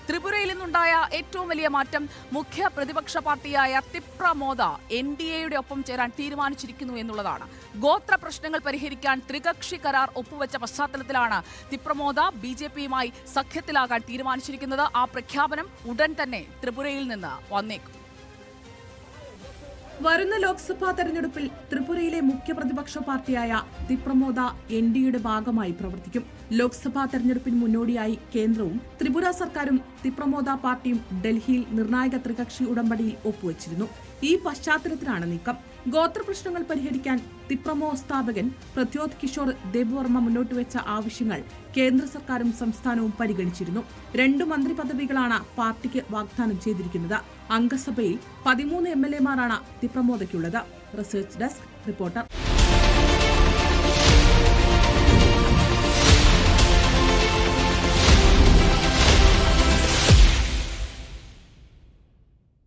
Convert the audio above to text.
ത്രിപുരയിൽ നിന്നുണ്ടായ ഏറ്റവും വലിയ മാറ്റം മുഖ്യ പ്രതിപക്ഷ പാർട്ടിയായ തിപ്രമോദ NDAയുടെ ഒപ്പം ചേരാൻ തീരുമാനിച്ചിരിക്കുന്നു എന്നുള്ളതാണ്. ഗോത്ര പ്രശ്നങ്ങൾ പരിഹരിക്കാൻ ത്രികക്ഷി കരാർ ഒപ്പുവെച്ച പശ്ചാത്തലത്തിലാണ് തിപ്രമോദ BJPയുമായി സഖ്യത്തിലാകാൻ തീരുമാനിച്ചിരിക്കുന്നത്. ആ പ്രഖ്യാപനം ഉടൻ തന്നെ ത്രിപുരയിൽ നിന്ന് വന്നേക്കും. വരുന്ന ലോക്സഭാ തെരഞ്ഞെടുപ്പിൽ ത്രിപുരയിലെ മുഖ്യ പ്രതിപക്ഷ പാർട്ടിയായ തിപ്രമോദ NDAയുടെ ഭാഗമായി പ്രവർത്തിക്കും. ലോക്സഭാ തെരഞ്ഞെടുപ്പിന് മുന്നോടിയായി കേന്ദ്രവും ത്രിപുര സർക്കാരും തിപ്രമോദ പാർട്ടിയും ഡൽഹിയിൽ നിർണായക ത്രികക്ഷി ഉടമ്പടിയിൽ ഒപ്പുവച്ചിരുന്നു. ഈ പശ്ചാത്തലത്തിലാണ് നീക്കം. ഗോത്ര പ്രശ്നങ്ങൾ പരിഹരിക്കാൻ തിപ്രമോ സ്ഥാപകൻ പ്രദ്യോത് കിഷോർ ദേബ്വർമ്മ മുന്നോട്ടുവെച്ച ആവശ്യങ്ങൾ കേന്ദ്ര സർക്കാരും സംസ്ഥാനവും പരിഗണിച്ചിരുന്നു. 2 മന്ത്രി പദവികളാണ് പാർട്ടിക്ക് വാഗ്ദാനം ചെയ്തിരിക്കുന്നത്. അംഗസഭയിൽ 13 MLA മാരാണ് തിപ്രമോദയ്ക്കുള്ളത്. Research desk reporter.